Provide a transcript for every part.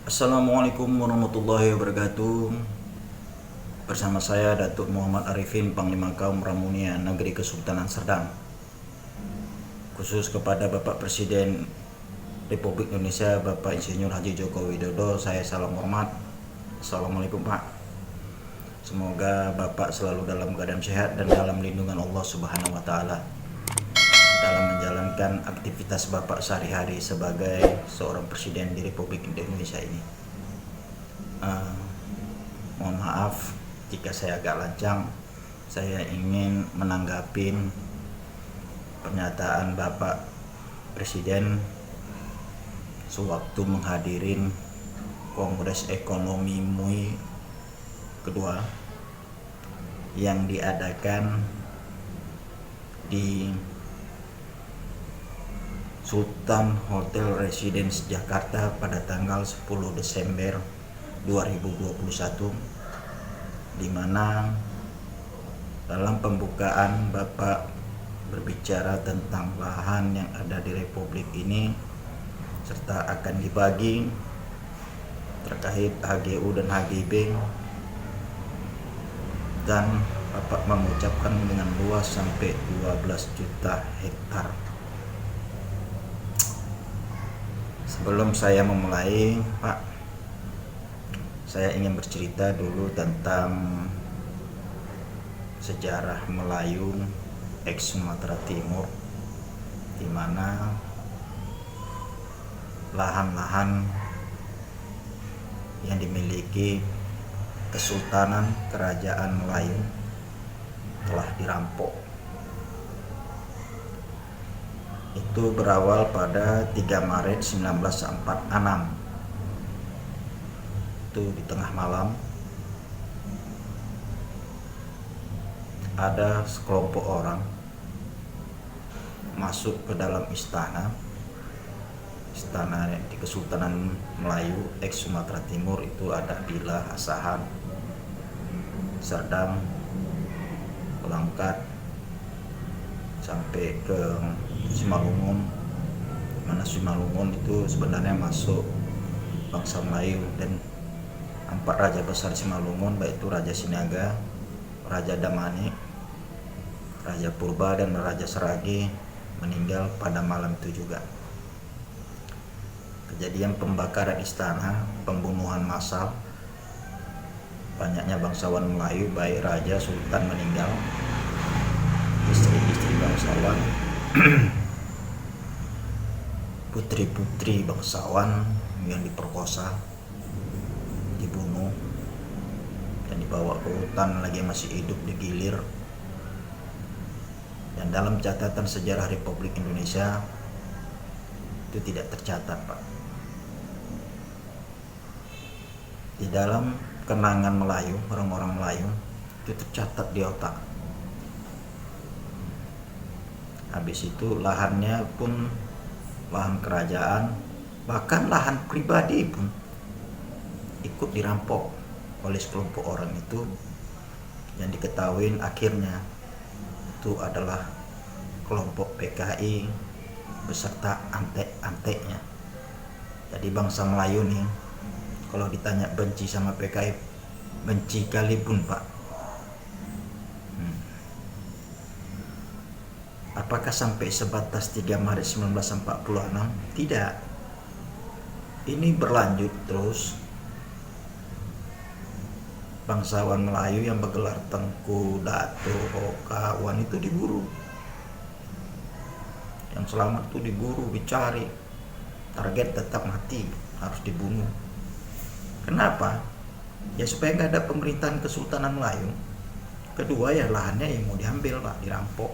Assalamualaikum warahmatullahi wabarakatuh. Bersama saya Datuk Muhammad Arifin, Panglima Kaum Ramunia Negeri Kesultanan Serdang. Khusus kepada Bapak Presiden Republik Indonesia Bapak Insinyur Haji Joko Widodo, saya salam hormat. Assalamualaikum Pak. Semoga Bapak selalu dalam keadaan sehat dan dalam lindungan Allah Subhanahu wa taala dalam menjalankan aktivitas Bapak sehari-hari sebagai seorang presiden di Republik Indonesia ini. Mohon maaf jika saya agak lancang. Saya ingin menanggapi pernyataan Bapak Presiden sewaktu menghadirin Kongres Ekonomi MUI kedua yang diadakan di Sultan Hotel Residence Jakarta pada tanggal 10 Desember 2021, di mana dalam pembukaan Bapak berbicara tentang lahan yang ada di Republik ini serta akan dibagi terkait HGU dan HGB, dan Bapak mengucapkan dengan luas sampai 12 juta hektar. Sebelum saya memulai, Pak, saya ingin bercerita dulu tentang sejarah Melayu ex Sumatera Timur, di mana lahan-lahan yang dimiliki Kesultanan Kerajaan Melayu telah dirampok. Itu berawal pada 3 Maret 1946. Itu di tengah malam ada sekelompok orang masuk ke dalam istana di Kesultanan Melayu ex Sumatera Timur. Itu ada Bilah, Asahan, Serdang, Langkat, sampai ke Simalungun, mana Simalungun itu sebenarnya masuk bangsa Melayu, dan 4 raja besar Simalungun, baik itu Raja Sinaga, Raja Damani, Raja Purba, dan Raja Seragi, meninggal pada malam itu juga. Kejadian pembakaran istana, pembunuhan massal, banyaknya bangsawan Melayu, baik raja, sultan meninggal, istri-istri bangsawan, putri-putri bangsawan yang diperkosa, dibunuh, dan dibawa ke hutan, lagi masih hidup digilir. Dan dalam catatan sejarah Republik Indonesia itu tidak tercatat, Pak. Di dalam kenangan Melayu, orang-orang Melayu itu tercatat di otak. Habis itu lahannya pun lahan kerajaan, bahkan lahan pribadi pun ikut dirampok oleh sekelompok orang itu, yang diketahui akhirnya itu adalah kelompok PKI beserta antek-anteknya. Jadi bangsa Melayu nih, kalau ditanya benci sama PKI, benci kali pun, Pak. Apakah sampai sebatas 3 Maret 1946? Tidak. Ini berlanjut terus. Bangsawan Melayu yang bergelar Tengku, Dato, Kawan itu diburu. Yang selamat itu diburu, dicari. Target tetap mati, harus dibunuh. Kenapa? Ya supaya nggak ada pemerintahan Kesultanan Melayu. Kedua ya lahannya yang mau diambil, Pak, dirampok.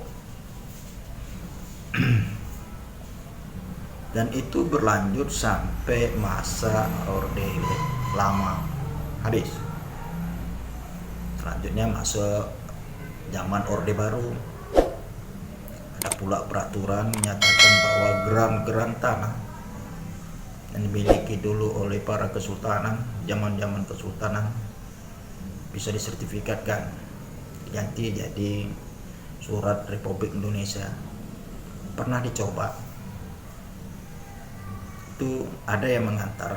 Dan itu berlanjut sampai masa Orde Lama habis. Selanjutnya masuk zaman Orde Baru. Ada pula peraturan menyatakan bahwa gram-gram tanah yang dimiliki dulu oleh para kesultanan, zaman-zaman kesultanan, bisa disertifikatkan, diganti jadi surat Republik Indonesia. Pernah dicoba, itu ada yang mengantar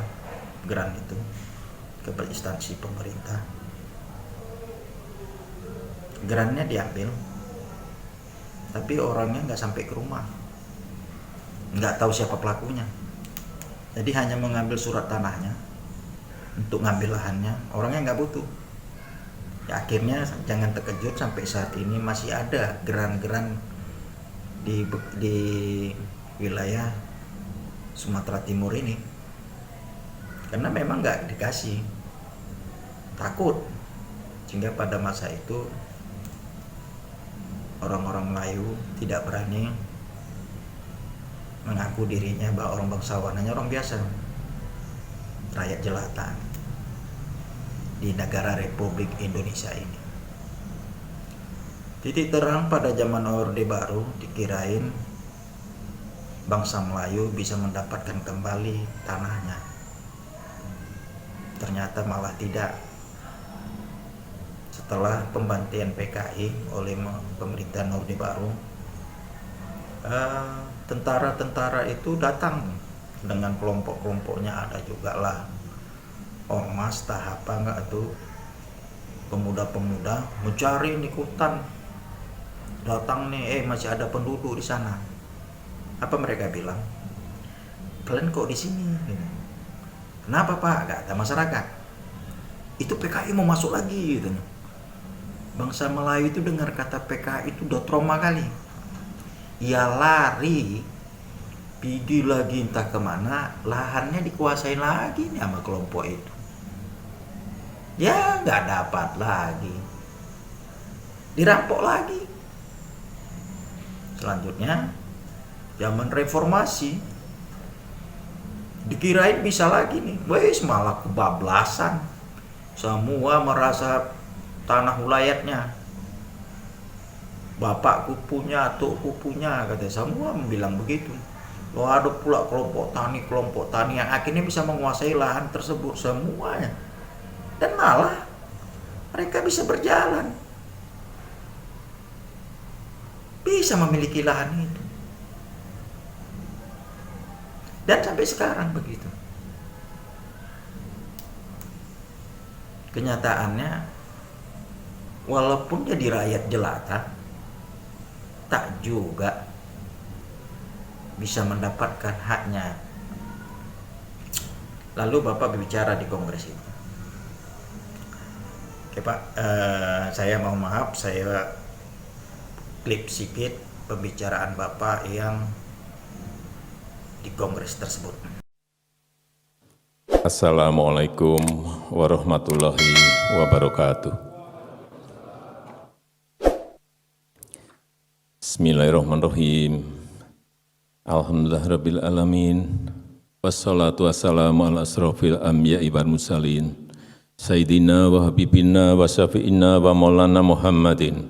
geran itu ke instansi pemerintah. Gerannya diambil, tapi orangnya nggak sampai ke rumah, nggak tahu siapa pelakunya. Jadi hanya mengambil surat tanahnya untuk ngambil lahannya, orangnya nggak butuh. Ya, akhirnya jangan terkejut, sampai saat ini masih ada geran-geran di wilayah Sumatera Timur ini, karena memang nggak dikasih, takut, sehingga pada masa itu orang-orang Melayu tidak berani mengaku dirinya bahwa orang bangsawan, hanya orang biasa, rakyat jelata di negara Republik Indonesia ini. Titik terang pada zaman Orde Baru dikirain bangsa Melayu bisa mendapatkan kembali tanahnya. Ternyata malah tidak. Setelah pembantian PKI oleh pemerintahan Orde Baru, tentara-tentara itu datang dengan kelompok-kelompoknya, ada juga lah ormas tahapa enggak tuh, pemuda-pemuda mencari di hutan, datang nih, masih ada penduduk di sana. Apa mereka bilang? Kalian kok di sini? Kenapa Pak? Kata masyarakat. Itu PKI mau masuk lagi gitu. Bangsa Melayu itu dengar kata PKI itu udah trauma kali. Ya lari, pergi lagi entah kemana, lahannya dikuasain lagi nih sama kelompok itu. Ya nggak dapat lagi, dirampok lagi. Selanjutnya zaman reformasi, dikirain bisa lagi nih, wes malah kebablasan. Semua merasa tanah wilayahnya, bapakku punya, atukku punya, katanya, semua bilang begitu. Lo ada pula kelompok tani yang akhirnya bisa menguasai lahan tersebut semuanya. Dan malah mereka bisa berjalan, bisa memiliki lahan itu. Dan sampai sekarang begitu. Kenyataannya, walaupun jadi rakyat jelata, tak juga bisa mendapatkan haknya. Lalu Bapak berbicara di Kongres itu. Oke Pak, saya mohon maaf, saya klip sedikit pembicaraan Bapak yang di Kongres tersebut. Assalamualaikum warahmatullahi wabarakatuh. Bismillahirrahmanirrahim. Alhamdulillahirabbil alamin. Wassalatu wassalamu ala asrofil anbiya'i wal mursalin. Sayyidina wa habibina wa syafi'ina wa maulana Muhammadin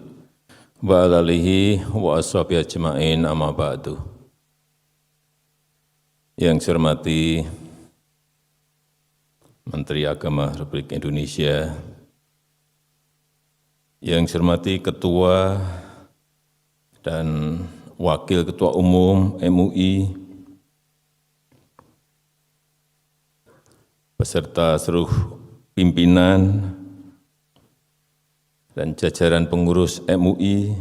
wa ala alihi wa ashabihi ajma'in, amma ba'du. Yang saya hormati Menteri Agama Republik Indonesia, yang saya hormati Ketua dan Wakil Ketua Umum MUI, beserta seluruh pimpinan dan jajaran pengurus MUI,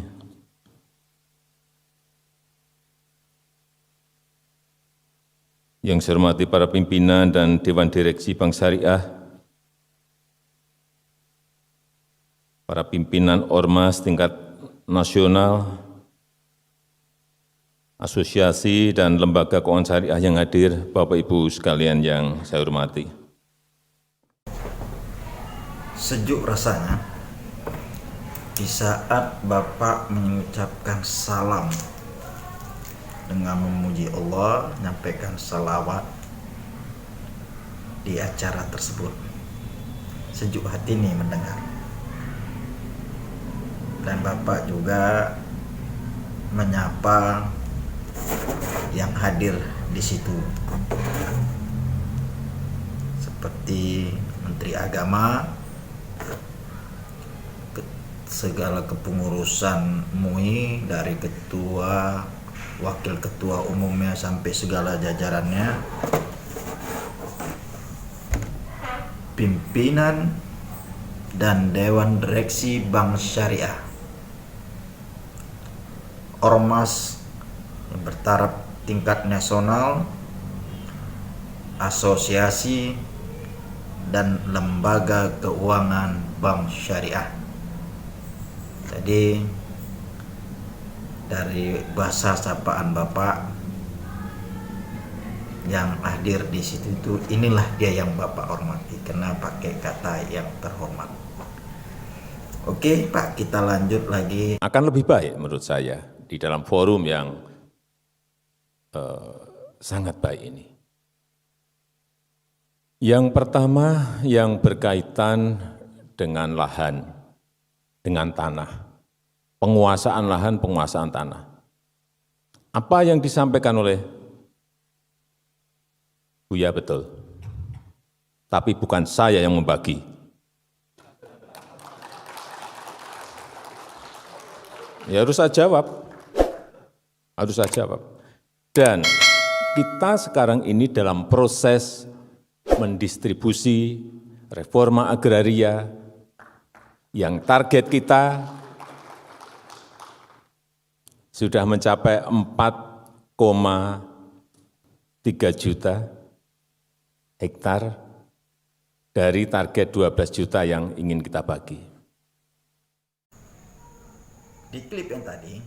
yang saya hormati para pimpinan dan Dewan Direksi Bank Syariah, para pimpinan ormas tingkat nasional, asosiasi dan lembaga keuangan syariah yang hadir, Bapak Ibu sekalian yang saya hormati. Sejuk rasanya di saat Bapak mengucapkan salam dengan memuji Allah, menyampaikan salawat di acara tersebut. Sejuk hati nih mendengar. Dan Bapak juga menyapa yang hadir di situ, seperti Menteri Agama, segala kepengurusan MUI dari ketua, wakil ketua umumnya sampai segala jajarannya, pimpinan dan Dewan Direksi Bank Syariah, ormas yang bertaraf tingkat nasional, asosiasi, dan lembaga keuangan Bank Syariah. Jadi dari bahasa sapaan Bapak yang hadir di situ itu, inilah dia yang Bapak hormati, karena pakai kata yang terhormat. Oke Pak, kita lanjut lagi. Akan lebih baik menurut saya di dalam forum yang sangat baik ini. Yang pertama yang berkaitan dengan lahan, dengan tanah, penguasaan lahan, penguasaan tanah. Apa yang disampaikan oleh Buya betul, tapi bukan saya yang membagi. Ya harus saya jawab, harus saya jawab. Dan kita sekarang ini dalam proses mendistribusi reforma agraria yang target kita sudah mencapai 4,3 juta hektar dari target 12 juta yang ingin kita bagi. Di klip yang tadi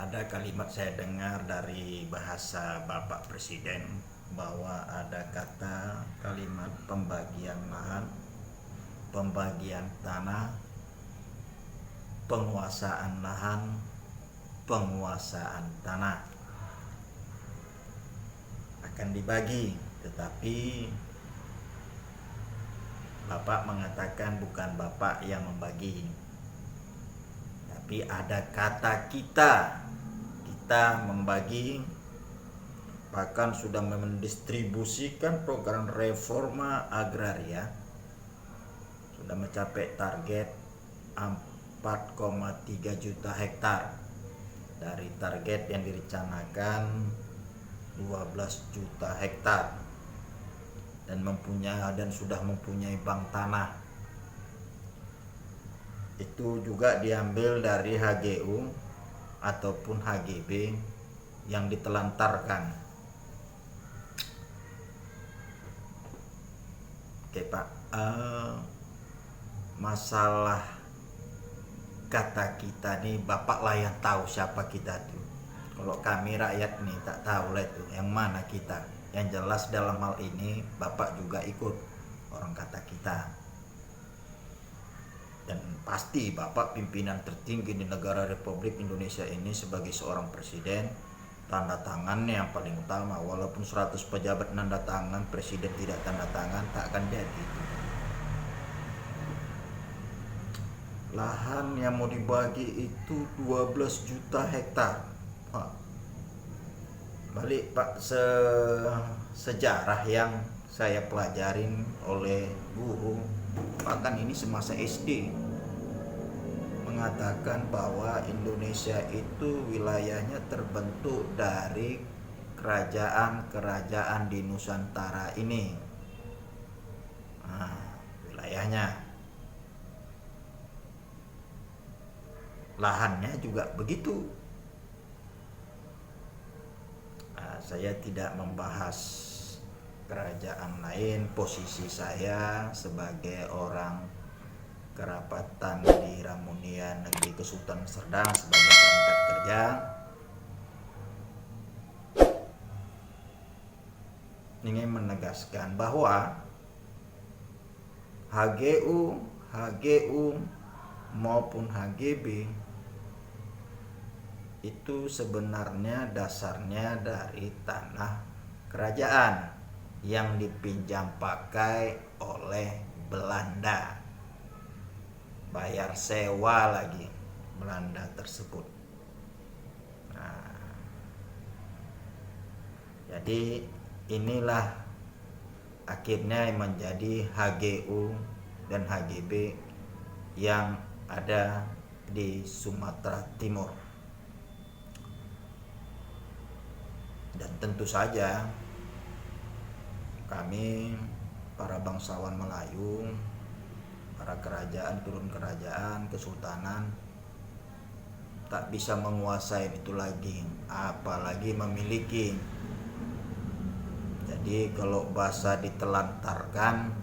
ada kalimat saya dengar dari bahasa Bapak Presiden bahwa ada kata kalimat pembagian lahan, pembagian tanah, penguasaan lahan, penguasaan tanah akan dibagi, tetapi Bapak mengatakan bukan Bapak yang membagi, tapi ada kata kita membagi, bahkan sudah mendistribusikan program reforma agraria, sudah mencapai target 4,3 juta hektar dari target yang direncanakan 12 juta hektar, dan sudah mempunyai bank tanah. Itu juga diambil dari HGU ataupun HGB yang ditelantarkan. Oke Pak, masalah kata kita nih, Bapak lah yang tahu siapa kita tuh. Kalau kami rakyat nih tak tahu lah itu yang mana kita. Yang jelas dalam hal ini Bapak juga ikut orang kata kita. Dan pasti Bapak pimpinan tertinggi di negara Republik Indonesia ini sebagai seorang presiden, tanda tangannya yang paling utama. Walaupun 100 pejabat tanda tangan, presiden tidak tanda tangan, tak akan jadi. Lahan yang mau dibagi itu 12 juta hektar. Balik Pak, sejarah yang saya pelajarin oleh guru, bahkan ini semasa SD, mengatakan bahwa Indonesia itu wilayahnya terbentuk dari kerajaan-kerajaan di Nusantara ini. Wilayahnya, lahannya juga begitu. Saya tidak membahas kerajaan lain. Posisi saya sebagai orang kerapatan di Ramunia Negeri Kesultanan Serdang sebagai perangkat kerja, ingin menegaskan bahwa HGU maupun HGB itu sebenarnya dasarnya dari tanah kerajaan yang dipinjam pakai oleh Belanda, bayar sewa lagi Belanda tersebut. Jadi inilah akhirnya menjadi HGU dan HGB yang ada di Sumatera Timur. Dan tentu saja kami para bangsawan Melayu, para kerajaan, turun kerajaan, kesultanan tak bisa menguasai itu lagi, apalagi memiliki. Jadi kalau bahasa ditelantarkan,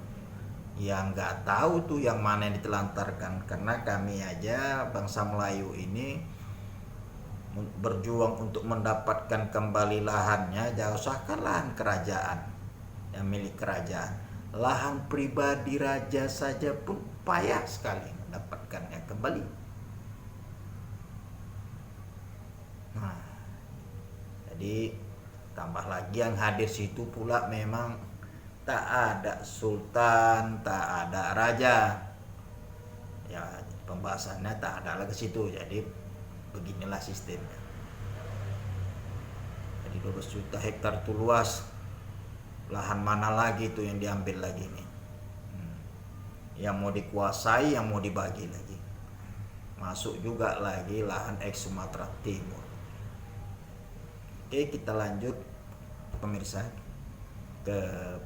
ya nggak tahu tuh yang mana yang ditelantarkan, karena kami aja bangsa Melayu ini berjuang untuk mendapatkan kembali lahannya, jangan usahkan lahan kerajaan yang milik kerajaan, lahan pribadi raja saja pun payah sekali mendapatkannya kembali. Nah, jadi tambah lagi yang hadir situ pula memang tak ada sultan, tak ada raja. Ya, pembahasannya tak ada lagi situ. Jadi beginilah sistemnya. Jadi 12 juta hektar itu luas. Lahan mana lagi itu yang diambil lagi nih? Yang mau dikuasai, yang mau dibagi lagi. Masuk juga lagi lahan ex Sumatera Timur. Oke, kita lanjut pemirsa ke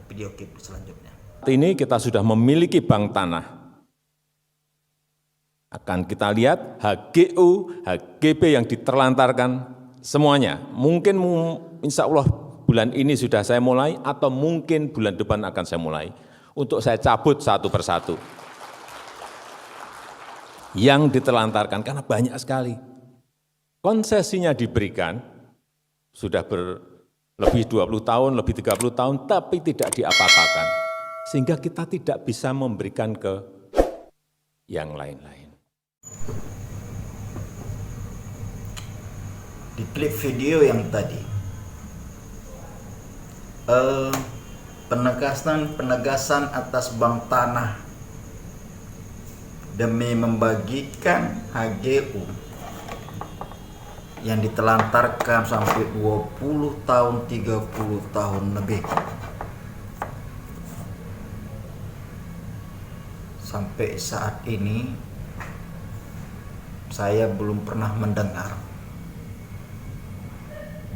video clip selanjutnya. Saat ini kita sudah memiliki bank tanah. Akan kita lihat HGU, HGB yang diterlantarkan semuanya. Mungkin insya Allah bulan ini sudah saya mulai, atau mungkin bulan depan akan saya mulai. Untuk saya cabut satu persatu. Yang ditelantarkan, karena banyak sekali. Konsesinya diberikan, sudah lebih 20 tahun, lebih 30 tahun, tapi tidak diapa-apakan. Sehingga kita tidak bisa memberikan ke yang lain-lain. Di klip video yang tadi, penegasan atas bank tanah demi membagikan HGU yang ditelantarkan sampai 20 tahun, 30 tahun lebih. Sampai saat ini saya belum pernah mendengar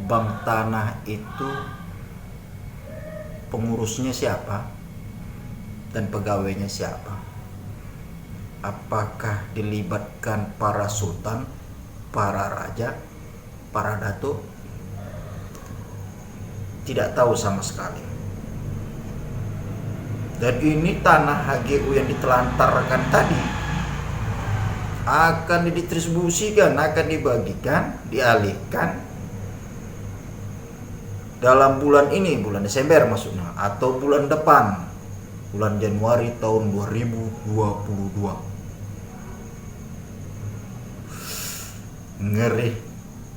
bank tanah itu pengurusnya siapa dan pegawainya siapa. Apakah dilibatkan para sultan, para raja, para datuk? Tidak tahu sama sekali. Dan ini tanah HGU yang ditelantarkan tadi akan didistribusikan, akan dibagikan, dialihkan dalam bulan ini, bulan Desember maksudnya, atau bulan depan, bulan Januari tahun 2022. Ngeri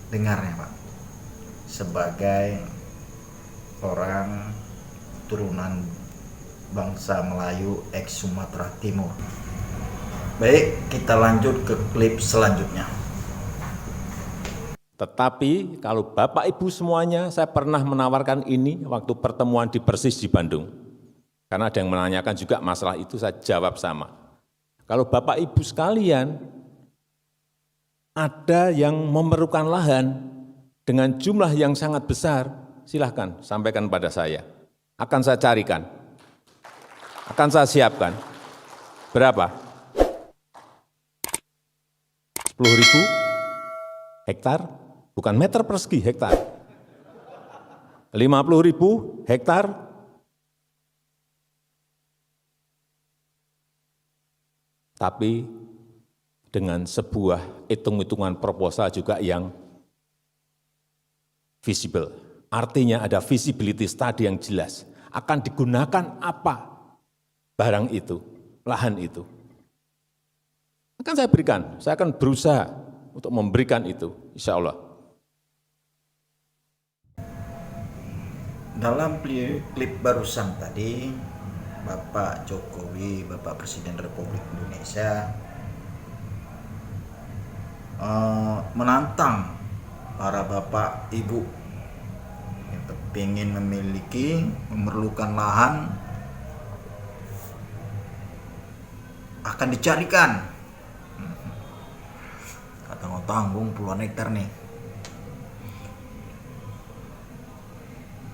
dengarnya, Pak, sebagai orang turunan bangsa Melayu ex Sumatera Timur. Baik, kita lanjut ke klip selanjutnya. Tetapi kalau Bapak Ibu semuanya, saya pernah menawarkan ini waktu pertemuan di Persis di Bandung. Karena ada yang menanyakan juga masalah itu, saya jawab sama. Kalau Bapak Ibu sekalian, ada yang memerlukan lahan dengan jumlah yang sangat besar, silahkan sampaikan pada saya. Akan saya carikan, akan saya siapkan. Berapa? 10.000 hektar, bukan meter persegi, hektar. 50.000 hektar, tapi dengan sebuah hitung-hitungan proposal juga yang visible. Artinya ada visibility study yang jelas. Akan digunakan apa barang itu, lahan itu. Akan saya berikan, saya akan berusaha untuk memberikan itu, insya Allah. Dalam klip barusan tadi, Bapak Jokowi, Bapak Presiden Republik Indonesia, menantang para bapak ibu yang ingin memiliki, memerlukan lahan, akan dicarikan. Kata mau tanggung puluhan hektar nih,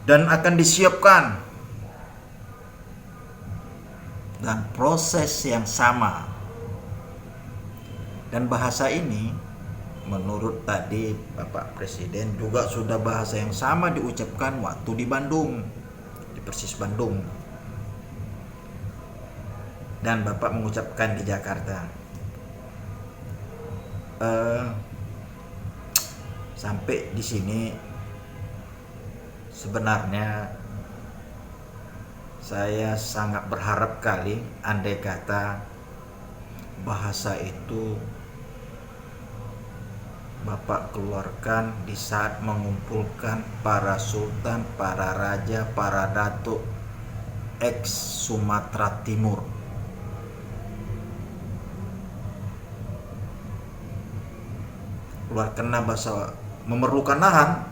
dan akan disiapkan dan proses yang sama. Dan bahasa ini menurut tadi Bapak Presiden juga sudah bahasa yang sama diucapkan waktu di Bandung, di Persis Bandung. Dan Bapak mengucapkan di Jakarta. Sampai di sini sebenarnya saya sangat berharap kali andai kata bahasa itu Bapak keluarkan di saat mengumpulkan para sultan, para raja, para datuk ex Sumatera Timur. Keluarkanlah bahasa memerlukan lahan,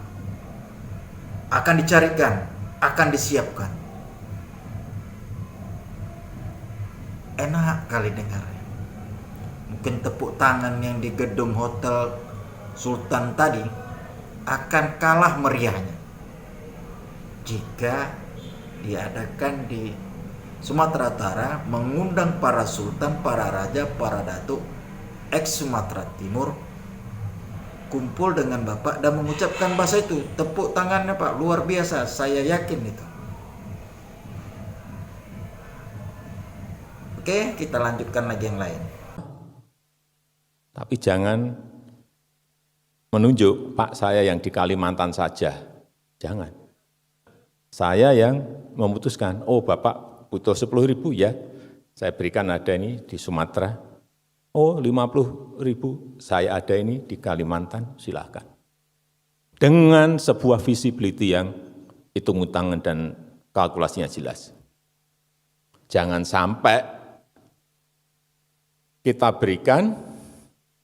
akan dicarikan, akan disiapkan. Enak kali dengarnya. Mungkin tepuk tangan yang di gedung hotel Sultan tadi akan kalah meriahnya jika diadakan di Sumatera Utara, mengundang para sultan, para raja, para datuk ex Sumatera Timur kumpul dengan Bapak dan mengucapkan bahasa itu. Tepuk tangannya Pak, luar biasa, saya yakin itu. Oke, kita lanjutkan lagi yang lain. Tapi jangan menunjuk Pak saya yang di Kalimantan saja. Jangan. Saya yang memutuskan, oh Bapak butuh 10.000 ya, saya berikan ada ini di Sumatera. Oh 50.000 saya ada ini di Kalimantan, silahkan. Dengan sebuah visibility yang hitung-hitungan dan kalkulasinya jelas. Jangan sampai kita berikan,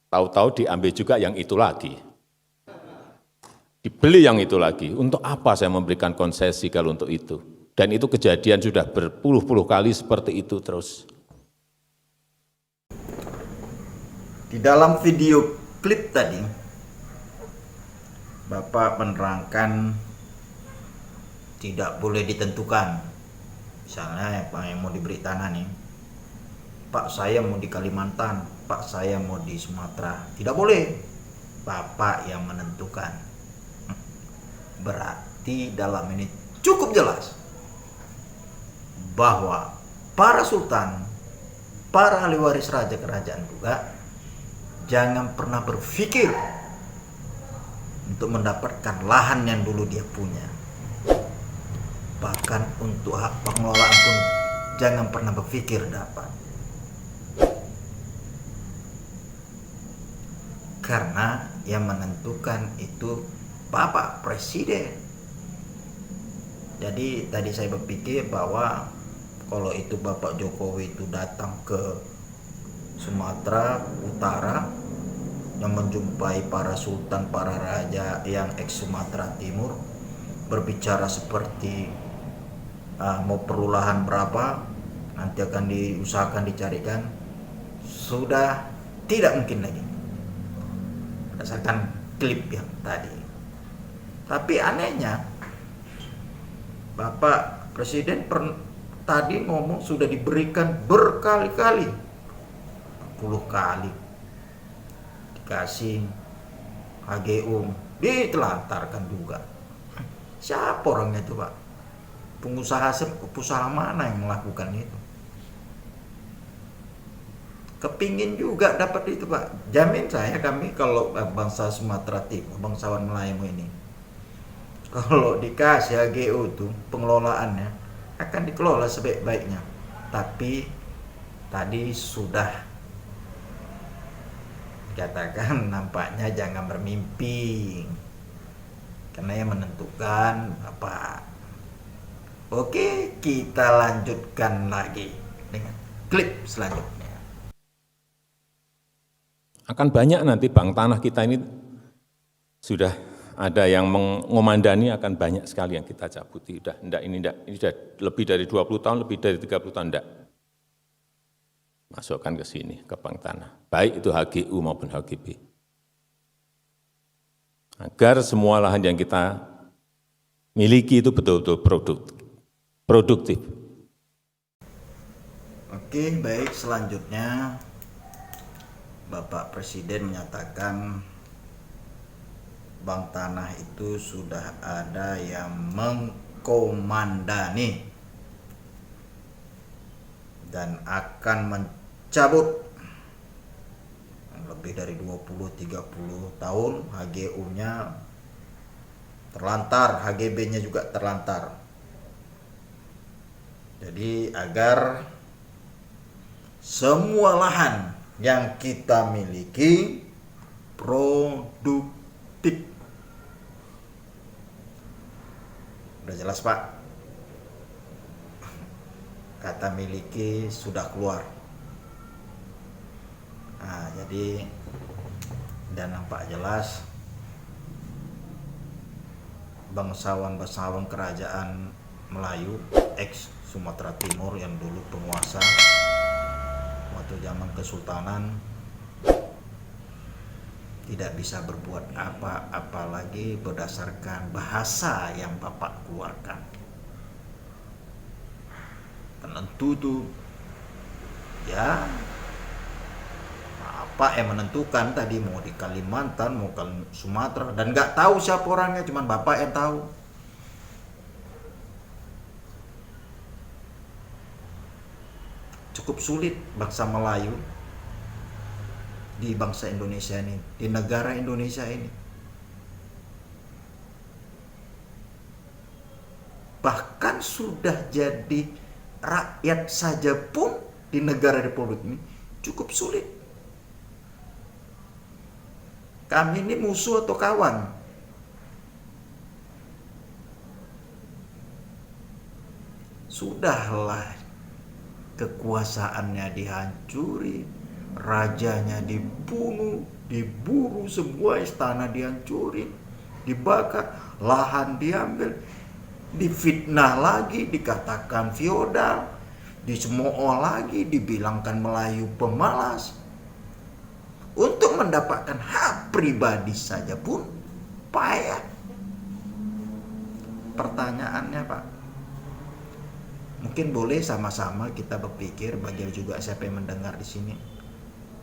tahu-tahu diambil juga yang itu lagi. Dibeli yang itu lagi. Untuk apa saya memberikan konsesi kalau untuk itu? Dan itu kejadian sudah berpuluh-puluh kali seperti itu terus. Di dalam video klip tadi, Bapak menerangkan tidak boleh ditentukan. Misalnya yang mau diberi tanah nih, Pak saya mau di Kalimantan, Pak saya mau di Sumatera. Tidak boleh. Bapak yang menentukan. Berarti dalam ini cukup jelas bahwa para sultan, para ahli waris raja kerajaan juga jangan pernah berpikir untuk mendapatkan lahan yang dulu dia punya. Bahkan untuk hak pengelolaan pun jangan pernah berpikir dapat. Karena yang menentukan itu Bapak Presiden. Jadi tadi saya berpikir bahwa kalau itu Bapak Jokowi itu datang ke Sumatera Utara yang menjumpai para sultan, para raja yang ex Sumatera Timur, berbicara seperti mau perlu lahan berapa, nanti akan diusahakan dicarikan, sudah tidak mungkin lagi berdasarkan klip yang tadi. Tapi anehnya Bapak Presiden tadi ngomong sudah diberikan berkali-kali, 10 kali dikasih HGU, ditelantarkan juga. Siapa orangnya itu Pak? Pengusaha mana yang melakukan itu? Kepingin juga dapat itu Pak. Jamin saya, kami kalau bangsa Sumatera Timur, bangsawan Melayu ini, kalau dikasih HGU itu pengelolaannya akan dikelola sebaik-baiknya. Tapi tadi sudah katakan nampaknya jangan bermimpi, karena yang menentukan apa. Oke, kita lanjutkan lagi dengan klip selanjutnya. Akan banyak nanti bank tanah kita ini sudah ada yang mengomandani, akan banyak sekali yang kita cabuti. Ini sudah lebih dari 20 tahun, lebih dari 30 tahun, enggak. Masukkan ke sini, ke bank tanah. Baik itu HGU maupun HGB. Agar semua lahan yang kita miliki itu betul-betul produktif. Oke, baik, selanjutnya Bapak Presiden menyatakan bank tanah itu sudah ada yang mengkomandani dan akan mencabut lebih dari 20-30 tahun. HGU-nya terlantar, HGB-nya juga terlantar. Jadi agar semua lahan yang kita miliki produktif. Udah jelas, Pak? Kata miliki sudah keluar. Nah, jadi dan nampak jelas bangsawan-bangsawan kerajaan Melayu ex Sumatera Timur yang dulu penguasa waktu zaman Kesultanan tidak bisa berbuat apa-apa lagi berdasarkan bahasa yang Bapak keluarkan. Penentu tuh ya Bapak yang menentukan tadi mau di Kalimantan mau ke Sumatera, dan nggak tahu siapa orangnya, cuman Bapak yang tahu. Cukup sulit bangsa Melayu di bangsa Indonesia ini, di negara Indonesia ini. Bahkan sudah jadi rakyat saja pun di negara Republik ini cukup sulit. Kami ini musuh atau kawan? Sudahlah, kekuasaannya dihancuri, rajanya dibunuh, diburu, semua istana dihancurin, dibakar, lahan diambil, difitnah lagi, dikatakan feodal, dicemooh lagi, dibilangkan Melayu pemalas. Untuk mendapatkan hak pribadi saja pun payah. Pertanyaannya, Pak, mungkin boleh sama-sama kita berpikir, bagi juga siapa yang mendengar di sini.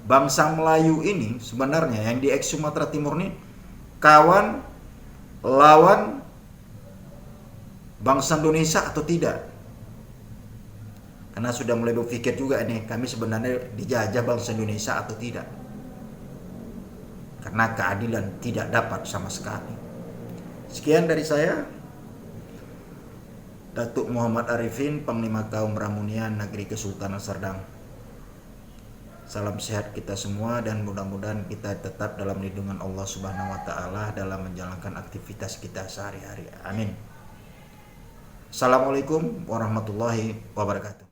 Bangsa Melayu ini sebenarnya yang di ex Sumatera Timur ini kawan, lawan bangsa Indonesia atau tidak? Karena sudah mulai berpikir juga ini, kami sebenarnya dijajah bangsa Indonesia atau tidak? Karena keadilan tidak dapat sama sekali. Sekian dari saya, Datuk Muhammad Arifin, Panglima Kaum Ramunian Negeri Kesultanan Serdang. Salam sehat kita semua dan mudah-mudahan kita tetap dalam lindungan Allah Subhanahu wa taala dalam menjalankan aktivitas kita sehari-hari. Amin. Assalamualaikum warahmatullahi wabarakatuh.